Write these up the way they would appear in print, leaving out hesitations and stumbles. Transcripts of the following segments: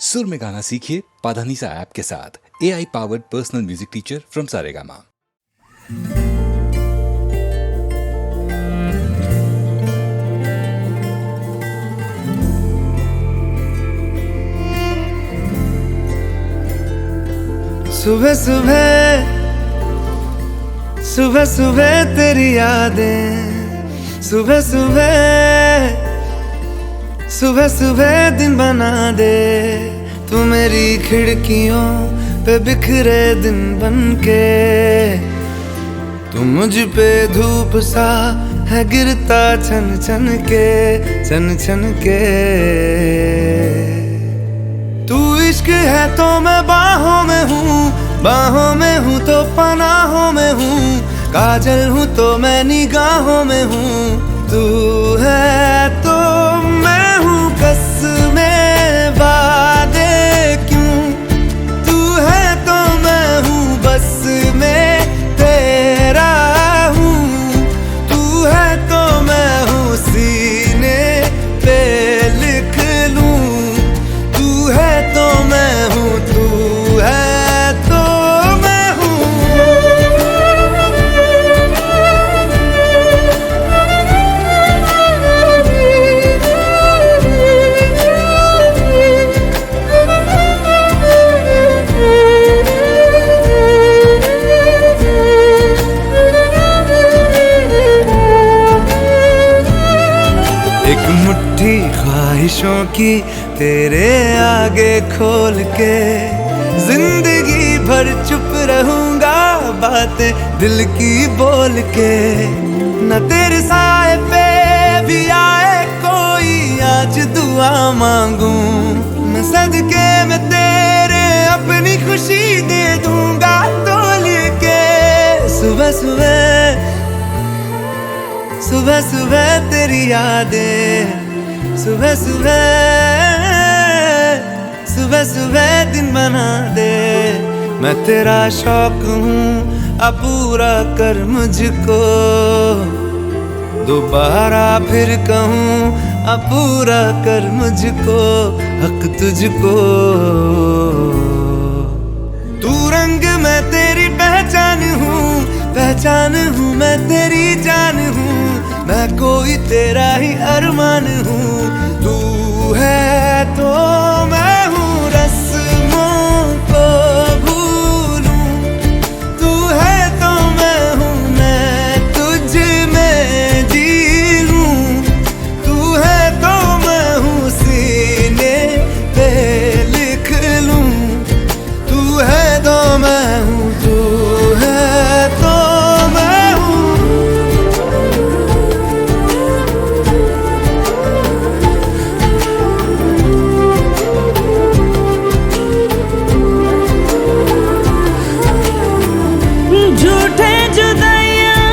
सुर में गाना सीखिए पाधानीसा ऐप के साथ। AI powered personal music teacher from Saregama. सुबह सुबह सुबह सुबह तेरी यादें, सुबह सुबह सुबह सुबह दिन बना दे। तू मेरी खिड़कियों पे बिखरे दिन बनके, तू मुझ पे धूप सा है गिरता छन छन के, छन छन के। तू इश्क है तो मैं बाहों में हूँ, बाहों में हूँ तो पनाहों में हूँ, काजल हूँ तो मैं निगाहों में हूँ। तू है तो मैं हूँ कसमें वादे क्यों, तू है तो मैं हूँ बस में तेरा हूँ, तू है तो मैं हूँ सीने पे लिख लूँ, तू है तो मैं हूँ, तू है तो मैं हूँ। एक मुट्ठी ख्वाहिशों की तेरे आगे खोल के, जिंदगी भर चुप रहूंगा बातें दिल की बोल के। न तेरे साए पे भी आए कोई आज दुआ मांगू, मैं सदके में तेरे अपनी खुशी दे दूंगा तोल के। सुबह सुबह सुबह सुबह तेरी यादें, सुबह सुबह सुबह सुबह दिन बना दे। मैं तेरा शौक हूँ अब पूरा कर मुझको, दोबारा फिर कहूँ अब पूरा कर मुझको, हक तुझको। तू रंग मैं तेरी पहचान हूँ, पहचान हूँ मैं तेरी जान हूँ, मैं कोई तेरा ही अरमान हूँ। तू है तो मैं हूँ रस्मों को भूलूं, तू है तो मैं हूँ मैं तुझ में जी लूं, तू है तो मैं हूँ सीने पे लिख लूं, तू है तो मैं हूँ, तू है तो मैं हूँ। झूठे जुदाइयां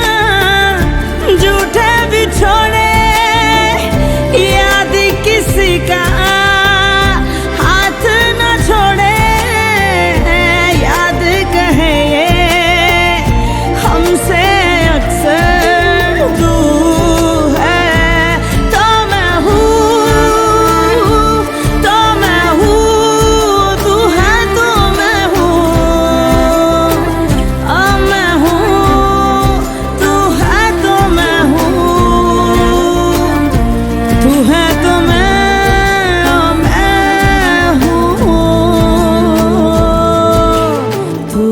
झूठे बिछोड़े, याद किसी का हाथ न छोड़े, याद कहे ये हमसे अक्सर। तू है तो मैं हूँ, तो मैं हूँ, तू है तो मैं हूँ, मैं हूँ, तू है तो मैं हूँ, तू है तो मैं हूँ, तू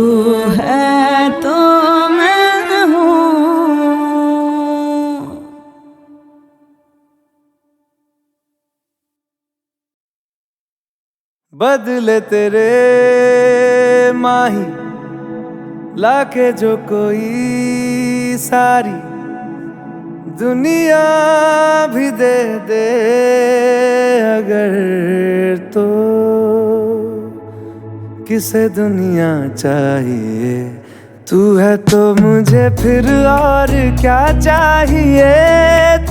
है तो मैं हूँ। बदले तेरे माही लाके जो कोई सारी दुनिया भी दे दे अगर, तो किसे दुनिया चाहिए। तू है तो मुझे फिर और क्या चाहिए,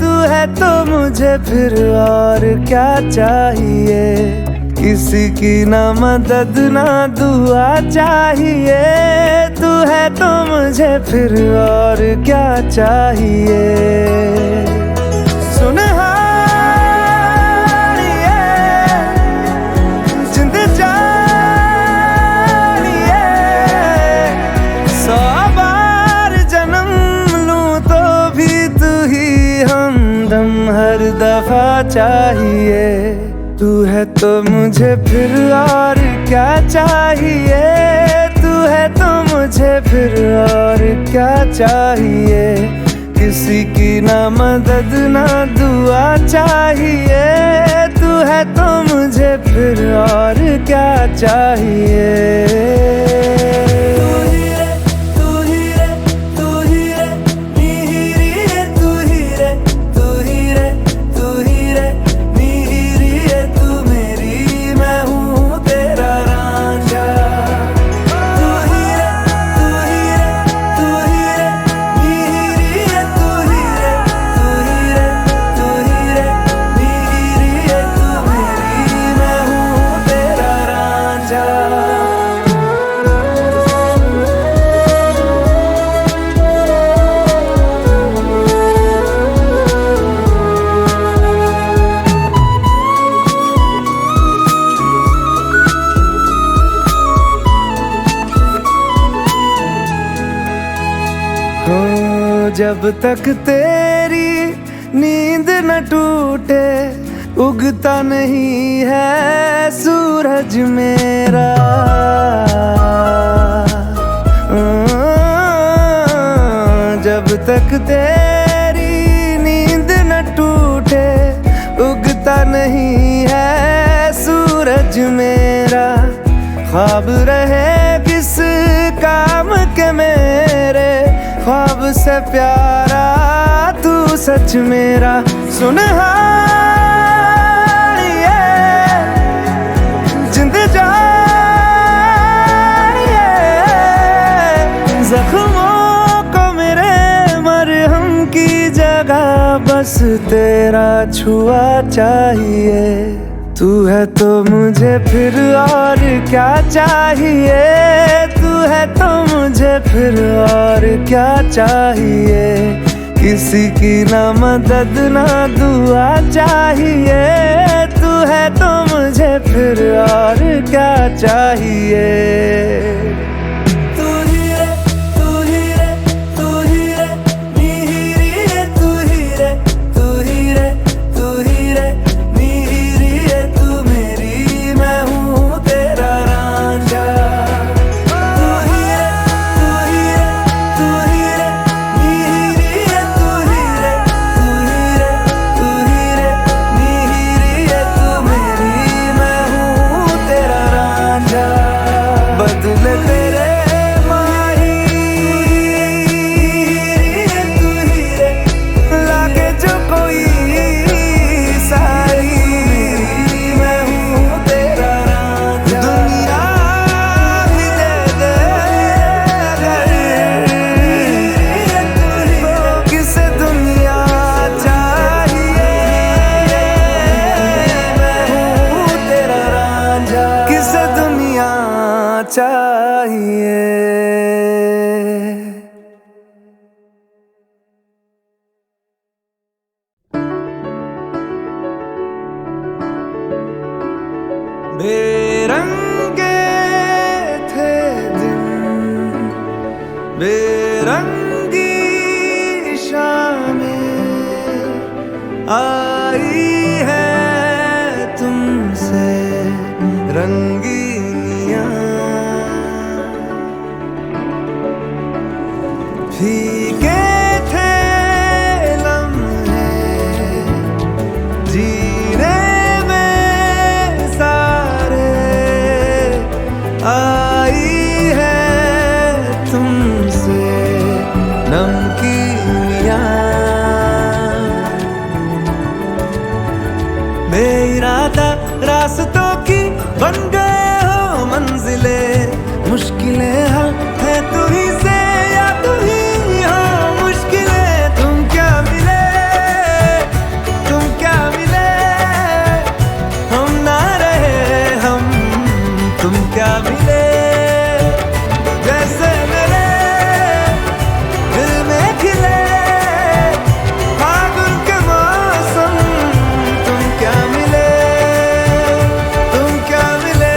तू है तो मुझे फिर और क्या चाहिए। किसी की ना मदद ना दुआ चाहिए, तू है तो मुझे फिर और क्या चाहिए। सुनहार ये जिंदगी चाहिए। तू है तो मुझे फिर और क्या चाहिए, तू है तो मुझे फिर और क्या चाहिए। किसी की ना मदद ना दुआ चाहिए, तू है तो मुझे फिर और क्या चाहिए। जब तक तेरी नींद न टूटे, उगता नहीं है सूरज मेरा। जब तक तेरी नींद न टूटे, उगता नहीं है सूरज मेरा। ख्वाब रहे किस काम के मेरे, ख्वाब से प्यारा तू सच मेरा। सुन हारिए जिंद जानिए, जख्मों को मेरे मरहम की जगह बस तेरा छुआ चाहिए। तू है तो मुझे फिर और क्या चाहिए, तू है तो मुझे फिर और क्या चाहिए। किसी की ना मदद ना दुआ चाहिए, तू है तो मुझे फिर और क्या चाहिए। बेरंगे थे दिन, बेरंगी शामें आई है तुमसे रंगीनियां। फीके थे लम्हे जीने आई है तुमसे नमकीनियां। बेइरादा रास्तों की बन गए हो मंजिले, मुश्किलें हल है तू ही से या तू ही हो मुश्किलें। तुम क्या मिले, तुम क्या मिले, हम ना रहे हम, तुम क्या मिले। जैसे मेरे दिल में खिले फागुन के मौसम, तुम क्या मिले, तुम क्या मिले।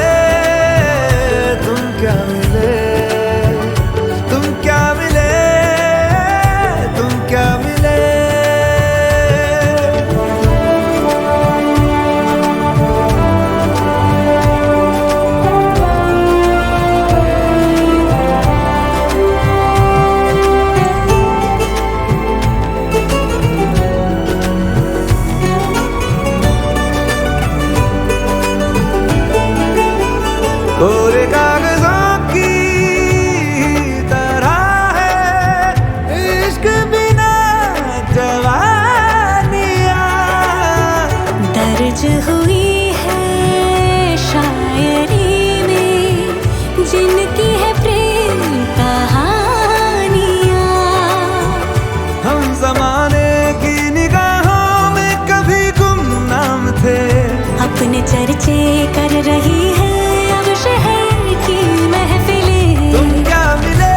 चर्चे कर रही है अब शहर की महफिलें। तुम क्या मिले,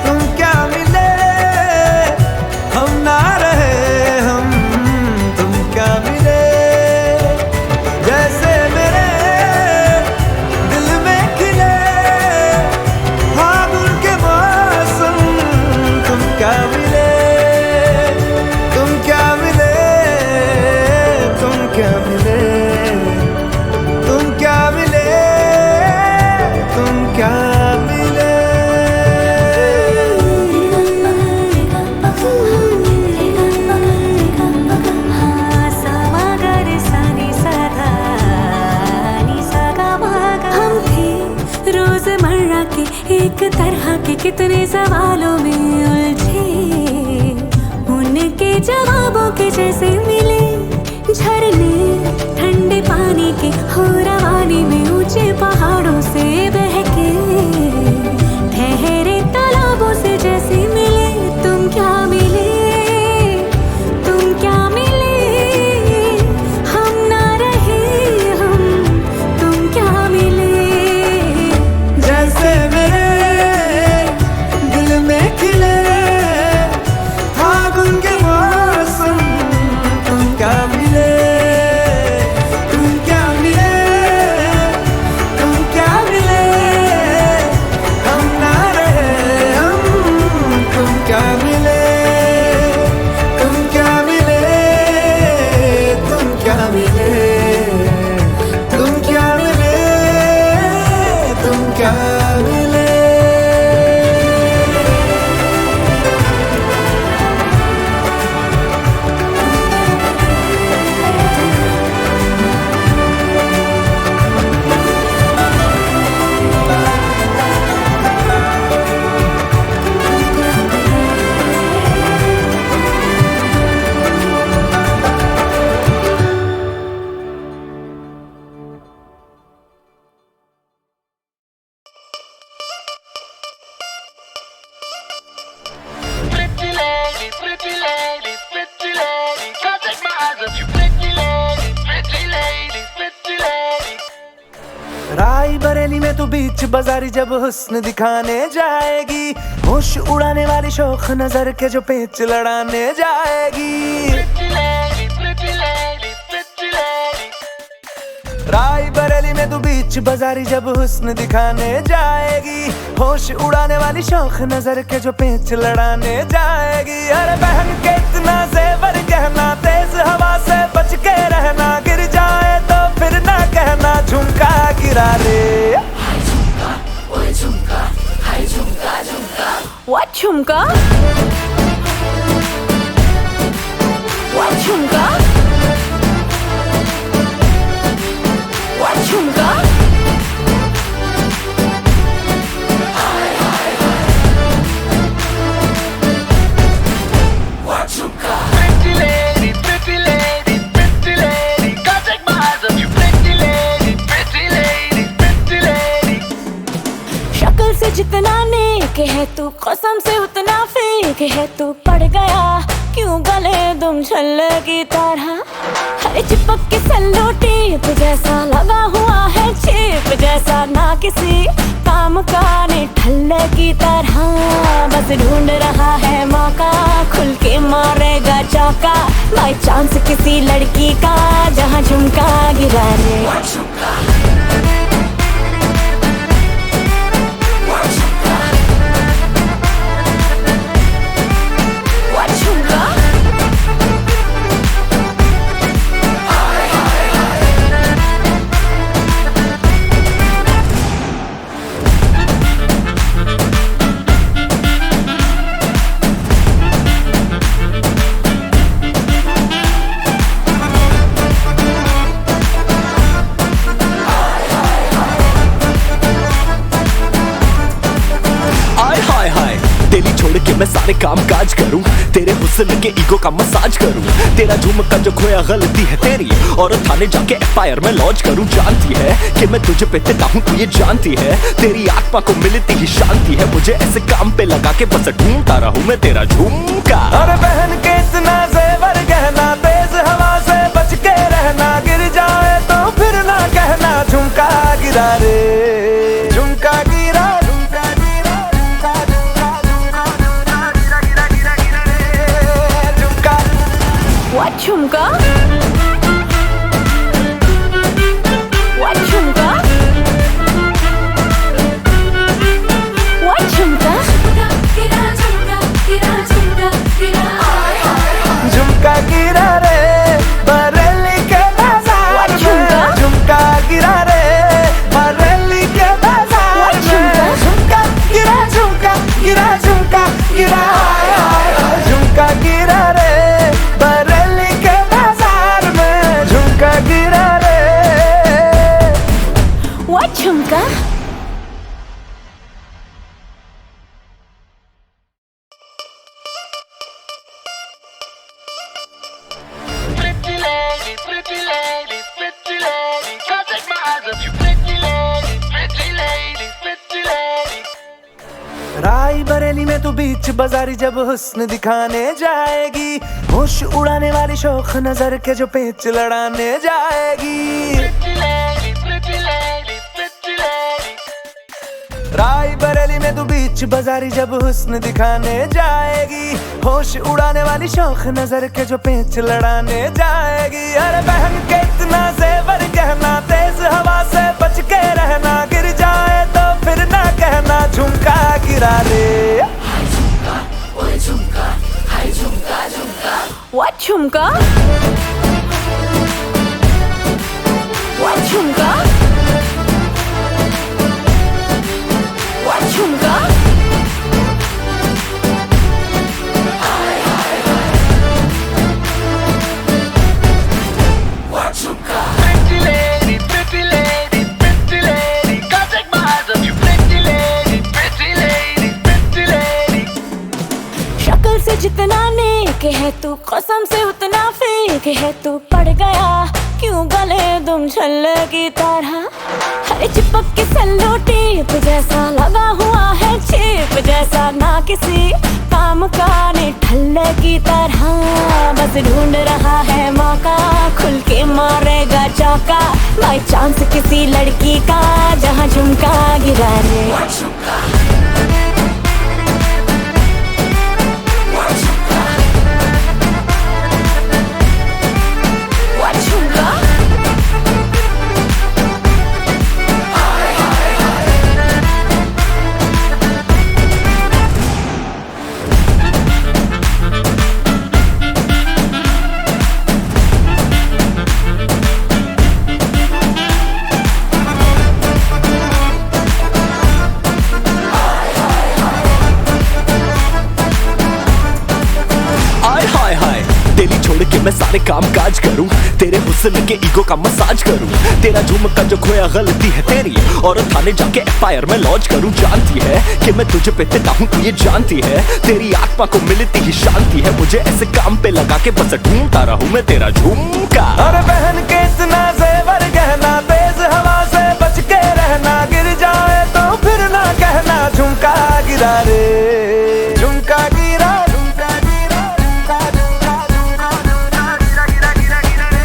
तुम क्या मिले, हम ना रहे हम, तुम क्या मिले। जैसे मेरे दिल में खिले फागुन के मौसम, तुम क्या मिले, तुम क्या मिले, तुम क्या मिले, तुम क्या मिले, तुम क्या मिले। हम थे रोजमर्रा के एक तरह के कितने सवालों में उलझे, उनके जवाबों के जैसे मिले झरने ठंडे पानी के हो रवानी में ऊंचे पहाड़ों से बहके, ठहरे तालाबों से जैसे मिले। तुम क्या मिले, तुम क्या मिले, हम ना रहे हम, तुम क्या मिले। जैसे मेरे दिल में खिले फागुन के मौसम, तुम क्या मिले, तुम क्या मिले, तुम क्या मिले, हम ना रहे हम, तुम क्या मिले, तुम क्या मिले, तुम क्या मिले, तुम क्या मिले, तुम क्या मिले। Pretty lady, pretty lady, pretty lady, can't take my eyes off you. Pretty lady, pretty lady, pretty lady. राई बरेली में तू बीच बाजारी जब हुस्न दिखाने जाएगी, होश उड़ाने वाली शौक नजर के जो पेच लड़ाने जाएगी। Pretty lady, pretty lady, pretty lady. राई बरेली में तू बीच बाजारी जब हुस्न दिखाने जाएगी, होश उड़ाने वाली शौक नजर के जो पेच लड़ाने जाएगी। अरे बहन के इतना जेवर गहना, तेज हवा से बच के रहना, गिर जाए तो फिर ना कहना झुमका गिरा रे। What झुमका? What झुमका? What झुमका? Pretty lady, pretty lady, pretty lady, can't take my eyes off you. Pretty lady, pretty lady, pretty lady. शक्ल से जितना नेक है तू, कसम से उतना फेक है तू। पड़ गया क्यों गले तुम छल्ले की तरह, हरे चिपक के सल्लो टेप जैसा लगा हुआ है चेप जैसा, ना किसी काम का ने ठल्ले की तरह। बस ढूंढ रहा है मौका, खुल के मारेगा चौका, बाई चांस किसी लड़की का जहाँ झुमका गिरा रे। What झुमका? तेरी छोड़ के मैं सारे काम काज करूं, तेरे हुस्न के ईगो का मसाज करूं, तेरा झुमका जो खोया गलती है तेरी, और थाने जाके एफआईआर में लॉन्च करूं। जानती है कि मैं तुझे पे तेता हूं, तू ये जानती है, तेरी आत्मा को मिलती ही शांति है। मुझे ऐसे काम पे लगा के बस ढूंढता रहूं मैं तेरा झुमका। अरे बहन के इतना जेवर गहना, तेज हवा से बच के रहना, गिर जाए गिरा रे, झुमका गिरा, झुमका गिरा, झुमका झुमका झुमका झुमका गिरा गिरा गिरा गिरा रे, झुमका। What झुमका? What झुमका? What झुमका? गिरा झुमका गिरा झुमका गिरा झुमका गिरा रे बरेली के बाजार में, झुमका गिरा रे बरेली के बाजार में, झुमका गिरा, झुमका गिरा, झुमका गिरा, झुमका गिरा रे बरेली के बाजार में, झुमका गिरा रे। What झुमका? Pretty lady, pretty lady, pretty lady, can't take my eyes off you. Pretty lady, pretty lady, pretty lady. राई बरेली में तू बीच बाजारी जब हुस्न दिखाने जाएगी, होश उड़ाने वाली शौक नजर के जो पेच लड़ाने जाएगी। Pretty lady, pretty lady, pretty lady. राई बरेली में तू बीच बाजारी जब हुस्न दिखाने जाएगी, होश उड़ाने वाली शौक नजर के जो पेच लड़ाने जाएगी। अरे बहन के इतना जेवर गहना, तेज हवा से बच के रहना, गिर जाए तो फिर ना कहना झुमका गिरा रे। What झुमका? What झुमका? What झुमका? Pretty lady, pretty lady, pretty lady, can't take my eyes off you. Pretty lady, pretty lady, pretty lady. शक्ल से जितना नेक है तू, कसम से उतना फेक है तू। पड़ गया क्यों गले तुम छल्ले की तरह, हरे चिपक के सल्लो टेप जैसा लगा हुआ है, चेप जैसा ना किसी काम का ने ठल्ले की तरह। बस ढूंढ रहा है मौका, खुल के मारेगा चौका, बाई चांस किसी लड़की का जहाँ झुमका गिरा रे। What झुमका? आय हाय हाय, दिल्ली छोड़ के मैं सारे काम काज करूं, तेरे हुस्न के ईगो का मसाज करूं, तेरा झुमका जो खोया गलती है तेरी, और थाने जाके एफआईआर में लॉन्च करूं। जानती है कि मैं तुझे पे फिदा हूं, तू ये जानती है, तेरी आत्मा को मिलती ही शांति है, मुझे ऐसे काम पे लगा के बस ढूंढता रहूं मैं तेरा झुमका। अरे बहन के इतना जेवर गहना, तेज हवा से बच के रहना, गिर जाए तो फिर ना कहना झुमका गिरा रे, झुमका गिरा, झुमका गिरा, झुमका झुमका झुमका झुमका गिरा गिरा गिरा गिरा रे,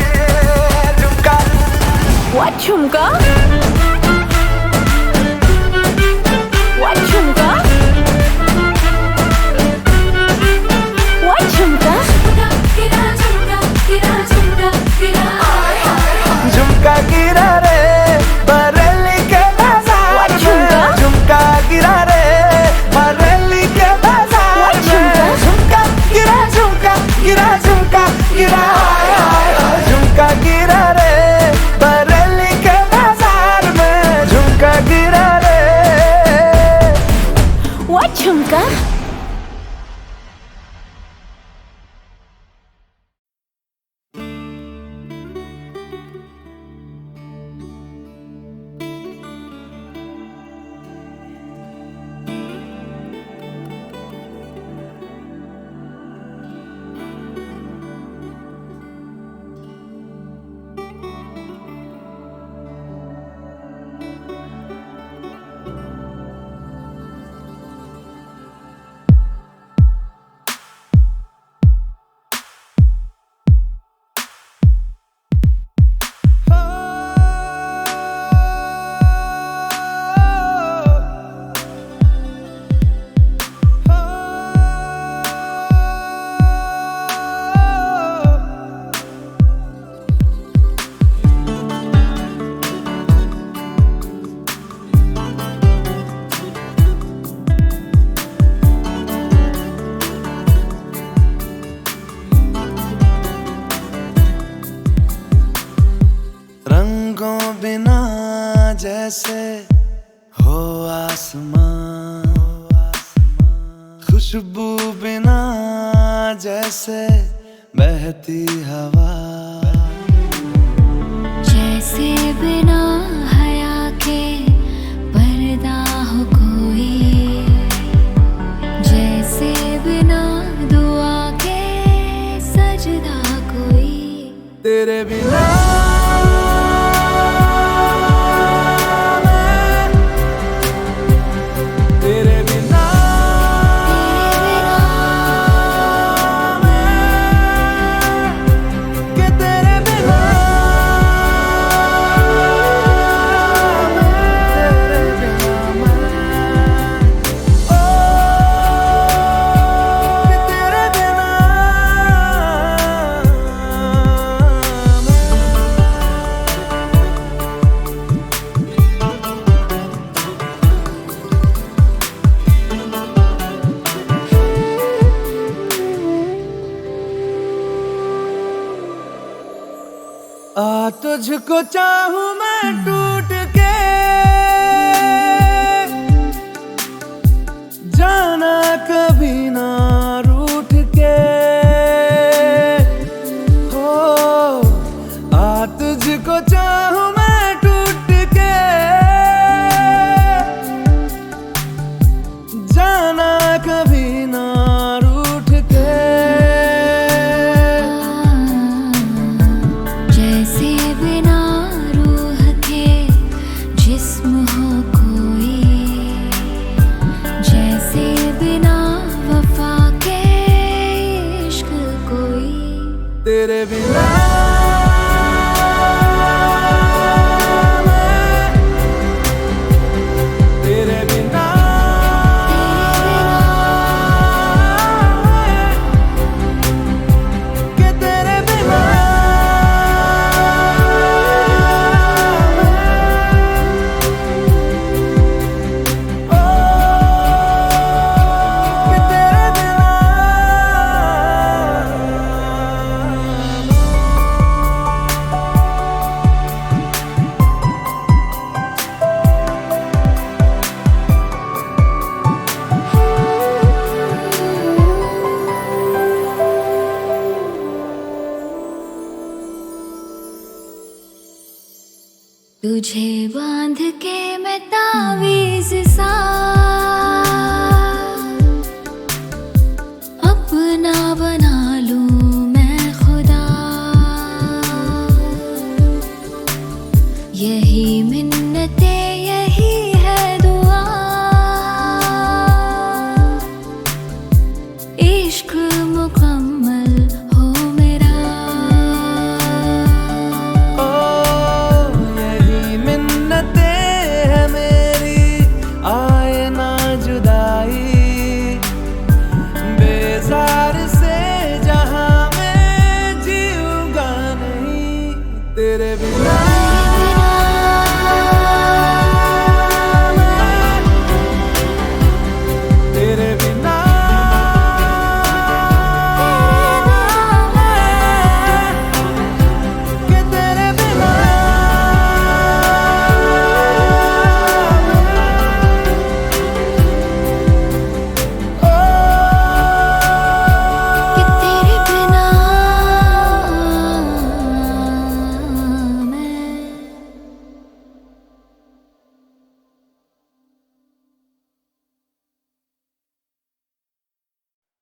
झुमका। What झुमका? What झुमका? What झुमका? गिरा झुमका गिरा झुमका गिरा झुमका गिरा रे बरेली के बाजार में, झुमका गिरा रे बरेली के बाजार में, झुमका गिरा, झुमका गिरा, झुमका गिरा, झुमका गिरा रे बरेली के बाजार में। जैसे हो आसमां, खुशबू बिना जैसे बहती हवा, जैसे बिना हया के पर्दा हो कोई, जैसे बिना दुआ के सजदा कोई। तेरे बिना तुझको चाहूं मैं टूट के, जाना कभी ना रूठ के, हो तुझको चाहूं मैं टूट के, जाना कभी ना रूठ के। जैसे बिना रूह के जिस्म हो कोई, जैसे बिना वफा के इश्क कोई। तेरे बिना तुझे बांध के मैं तावीज़ सा अपना बना लूं मैं खुदा, यही मिन्नते यही है दुआ, इश्क मुकम्मल हो मेरा। तेरे बिना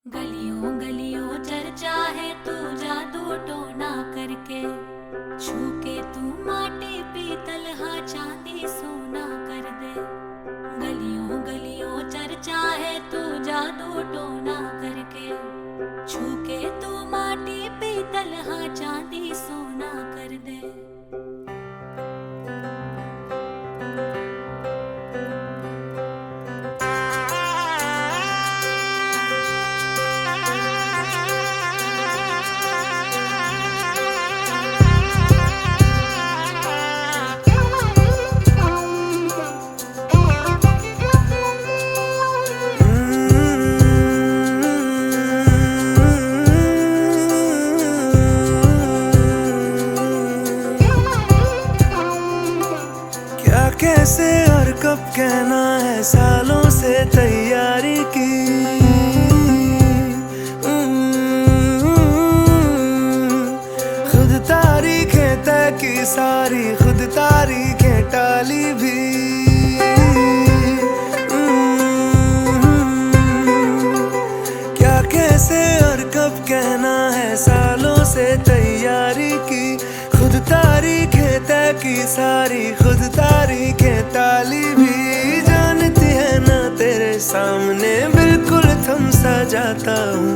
गलियों गलियों चर्चा है तू जादू टोना करके, छू के तू माटी पीतल हा चांदी सोना कर दे। गलियों गलियों चर्चा है तू जादू टोना करके, छू के तू माटी पीतल हा चांदी सोना कर दे। कैसे और कब कहना है, सालों से तैयारी की। खुद तारीखें तय की सारी, खुद तारीखें टाली भी। क्या कैसे और कब कहना है, सालों से तैयारी की। खुद तारीखें तय की सारी, खुद तारीखें टाली भी। जानती है ना तेरे सामने बिल्कुल थम सा जाता हूँ।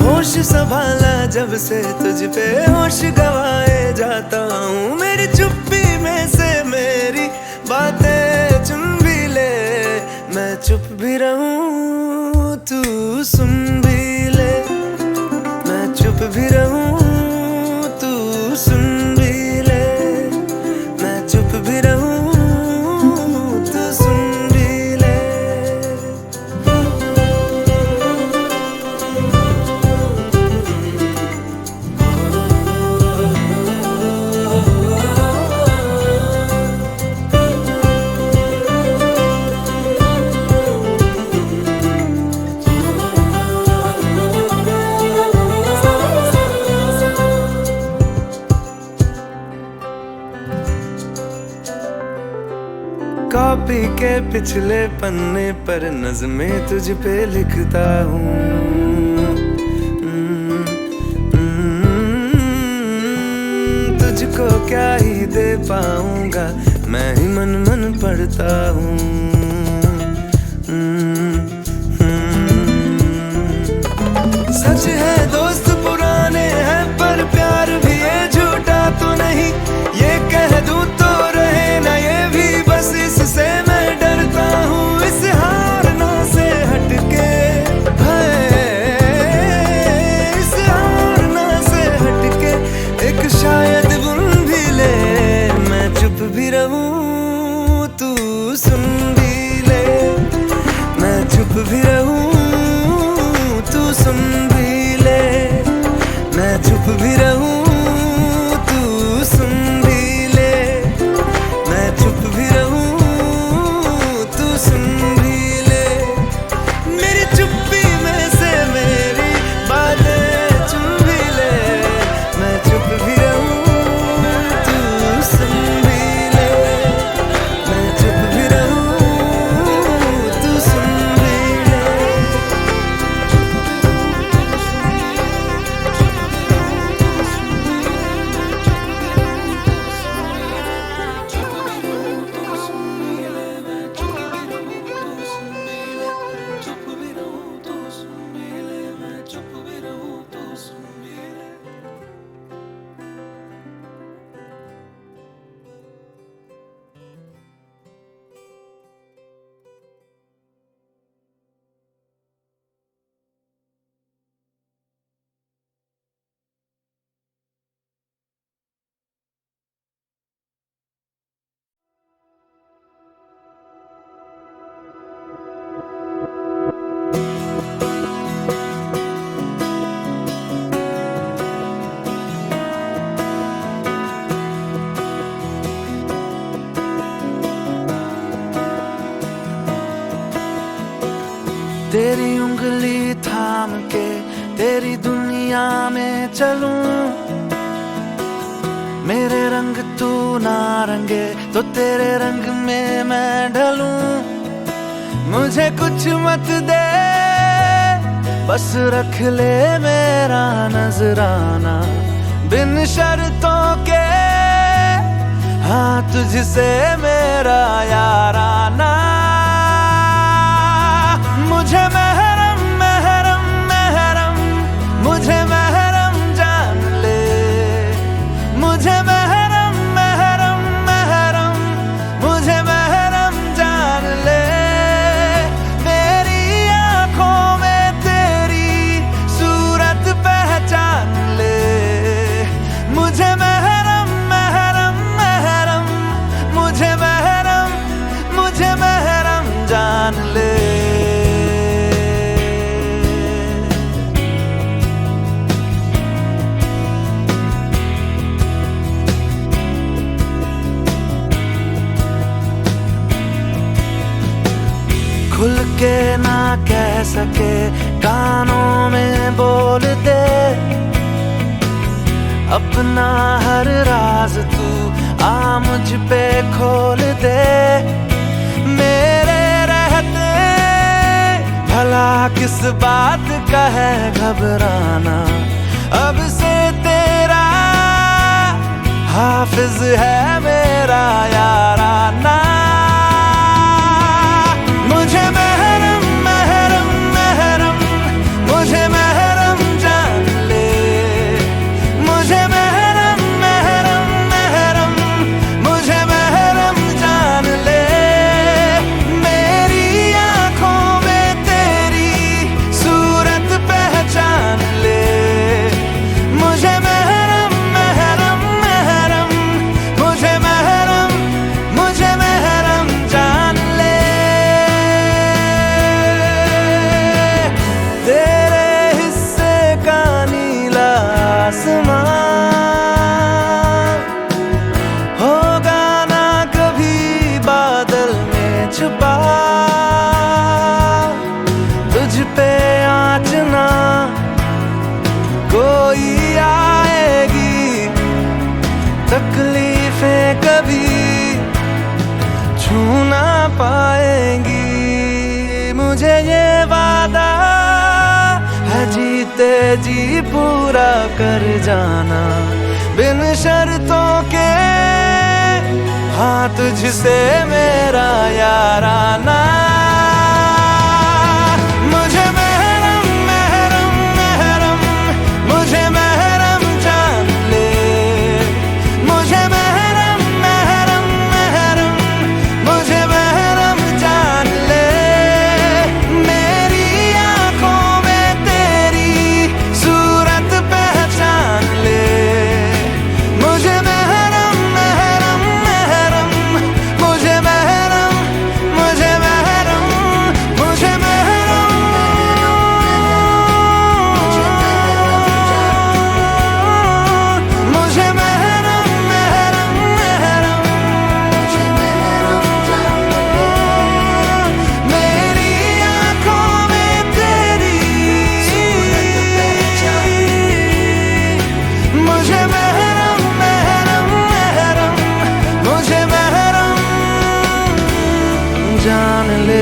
होश संभाला जब से तुझ पे होश गवाए जाता हूँ। मेरी चुप्पी में से मेरी बातें चुन भी ले, मैं चुप भी रहूं तू सुन भी ले। मैं चुप भी रहूं तू सुन भी ले। मैं चुप भी रहूं तू सुन भी ले। कॉपी के पिछले पन्ने पर नज़में तुझ पे लिखता हूँ। तुझको क्या ही दे पाऊंगा, मैं ही मन मन पढ़ता हूँ। सच है दोस्त पुराने हैं, पर प्यार भी है झूठा तो नहीं। ये कह दूं तो रहे ना ये भी, बस इससे मैं डरता हूँ। इस हारना से हटके है, इस हारना से हटके एक शायद बुन भी ले। मैं चुप भी रहूं तू सुन भी ले। मैं चुप भी रहूं तू सुन भी ले। मैं चुप भी रहूं तू सुन भी ले। मैं चुप भी रहूं तू सुन भी ले। मेरी चुप्पी में से मेरी बातें चुन भी ले। मैं चुप भी रहूं तू सुन भी ले। मैं चुप भी रहूं तू सुन भी ले। तेरी उंगली थाम के तेरी दुनिया में चलूं। मेरे रंग तू ना रंगे तो तेरे रंग में मैं ढलूं। मुझे कुछ मत दे, बस रख ले मेरा नजराना बिन शर्तों के। हाँ तुझसे मेरा याराना। मुझे महरम महरम महरम, मुझे महरम जान ले। मुझे महरम महरम महरम, मुझे महरम जान ले। मेरी आंखों में तेरी सूरत पहचान ले। मुझे महरम महरम महरम, मुझे महरम खुल के ना कह सके कानों में बोल दे अपना हर राज तू आ मुझ पे खोल दे मेरे रहते भला किस बात का है घबराना अब से तेरा हाफिज है मेरा याराना मुझे महरम महरम महरम मुझे महरम जान ले मुझे महरम महरम महरम मुझे महरम जान ले मेरी आंखों में तेरी सूरत पहचान ले मुझे महरम महरम महरम मुझे महरम जान ले तेरे हिस्से का नीला आसमां होगा ना कभी बादल में छुपा तुझ पे आँच ना कोई आएगी तकलीफें कभी छू ना पाएंगी मुझे ये वादा है जीते जी पूरा कर जाना बिन शर्तों के हाँ तुझसे मेरा याराना मुझे महरम महरम महरम मुझे महरम जान ले मुझे महरम महरम महरम मुझे महरम जान ले मेरी आंखों में तेरी सूरत पहचान ले मुझे महरम महरम महरम मुझे महरम मुझे महरम मुझे महरम मुझे महरम महरम महरम मुझे महरम मेरी आंखों में तेरी मुझे महरम महरम महरम मुझे महरम जान ले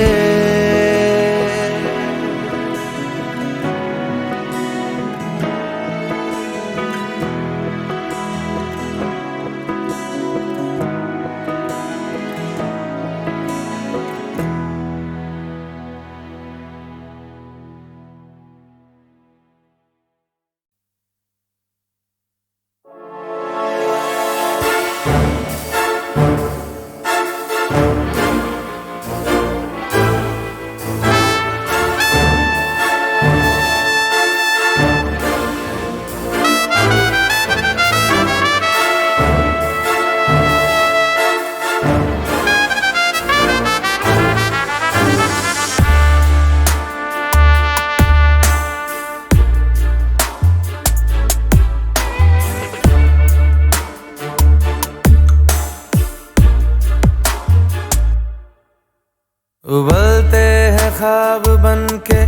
उबलते हैं ख्वाब बन के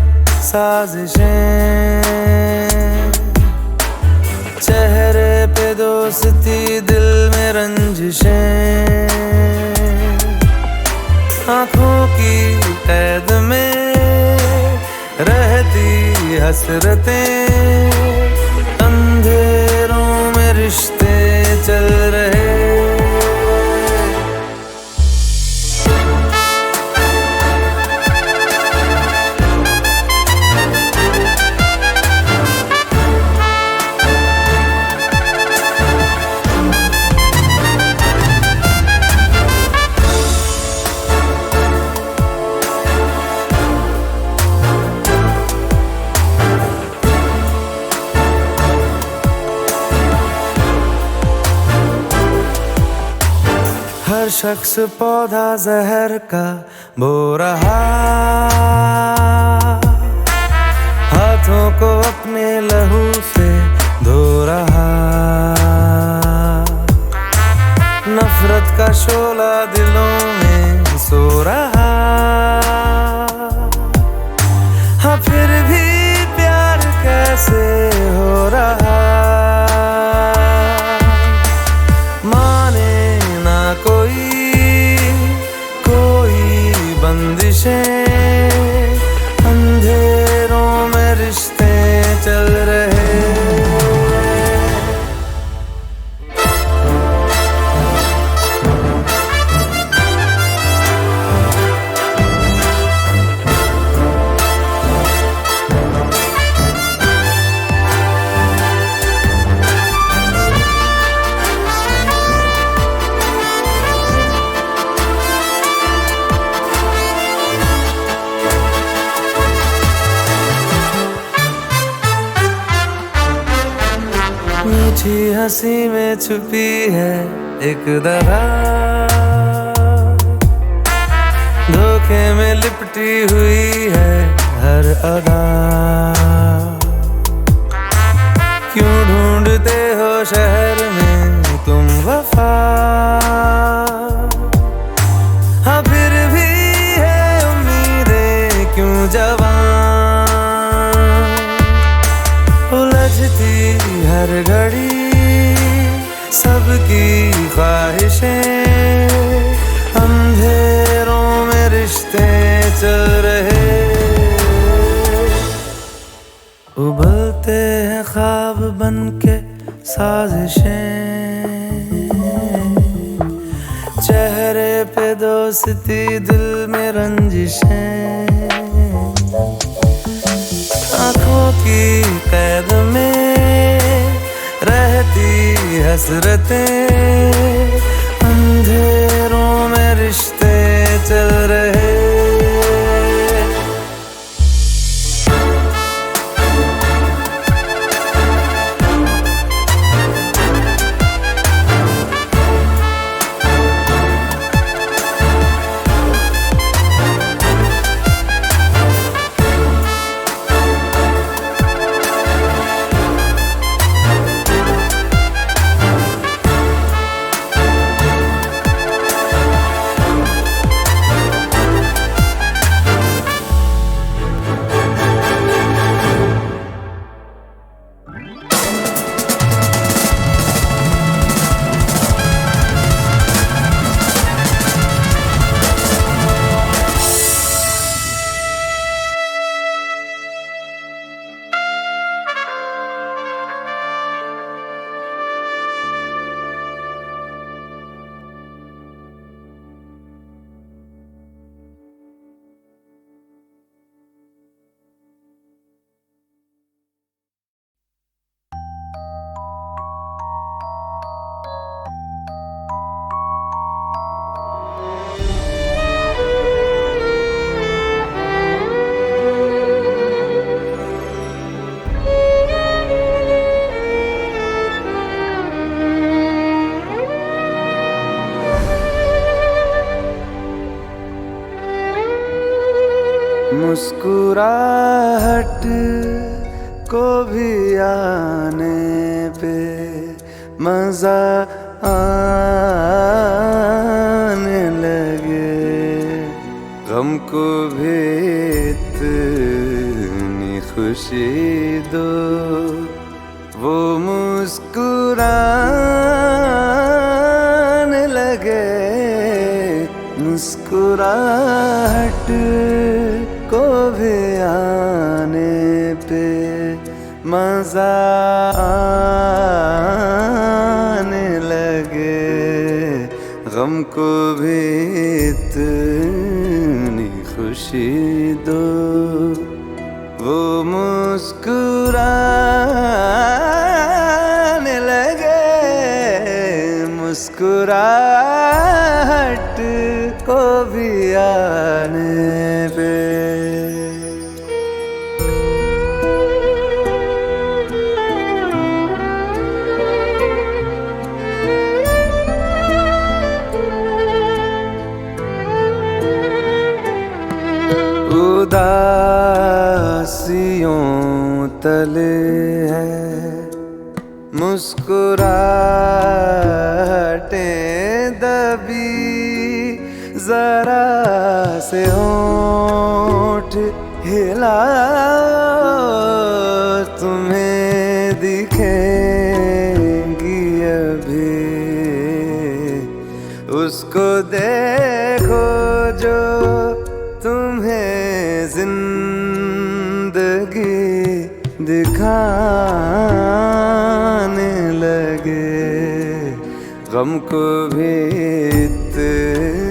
साजिशें चेहरे पे दोस्ती दिल में रंजिशें आंखों की कैद में रहती हसरतें अंधेरों में रिश्ते चल रहे हर शख्स पौधा जहर का बो रहा हाथों को अपने लहू से धो रहा नफरत का शोला दिलों में सो रहा साजिशें, अंधेरों में रिश्ते चल रहे। मीठी हंसी में छुपी है एक दरार, धोखे में लिपटी हुई है हर अदा। क्यों ढूंढते हो शहर में तुम वफा, हाँ फिर भी है उम्मीदें क्यों जवान। उलझती हर घड़ी सबकी ख्वाहिशें, अंधेरों में रिश्ते चल रहे। उबलते हैं ख्वाब बनके साजिशें, चेहरे पे दोस्ती दिल में रंजिशें। आँखों की कैद में रहती हसरतें, अंधेरों में रिश्ते चल रहे। मुस्कुराहट को भी आने पे मजा आने लगे, गम को भी इतनी खुशी दो वो मुस्कुराने लगे। मुस्कुराहट को भी आने पे मजा आने लगे, गम को भी इतनी खुशी दो वो मुस्कुराने लगे। मुस्कुराहट को भी आने पे उदासियों तले है मुस्कुराहटें दबी, जरा से होंठ हिलाओ तुम्हें दिखेंगी अभी। उसको देखो जो तुम्हें जिंदगी दिखाने लगे, गम को भी इतनी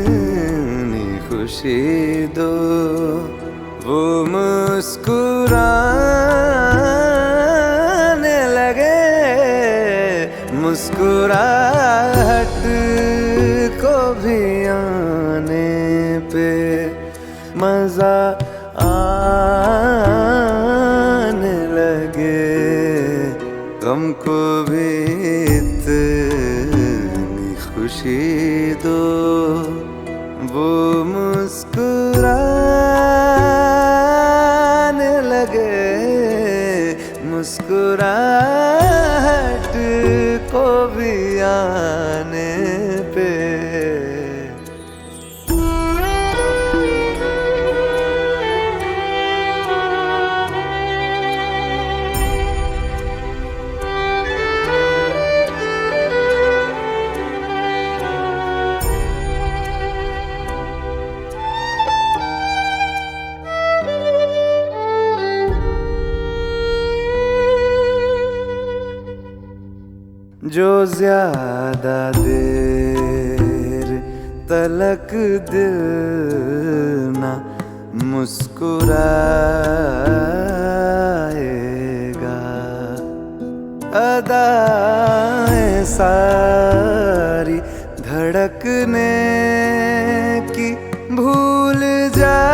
खुशी दो, वो मुस्कुराने लगे। मुस्कुराहट को भी आने पे मजा आने लगे, गम को भी इतनी खुशी दो, वो मुस्कुराने लगे। मुस्कुराहट को भी आने पे जो ज्यादा देर तलक दिल ना मुस्कुराएगा, अदाएं सारी धड़कने की भूल जाएगा।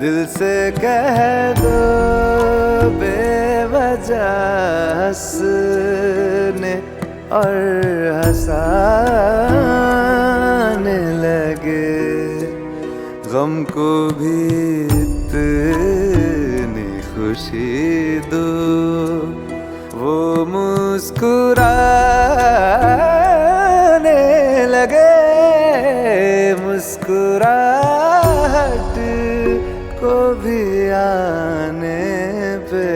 दिल से कह दो बेवजह हंसने और हंसाने लगे, गम को भी इतनी खुशी दो, वो मुस्कुराने लगे। मुस्कुराहट को भी आने पे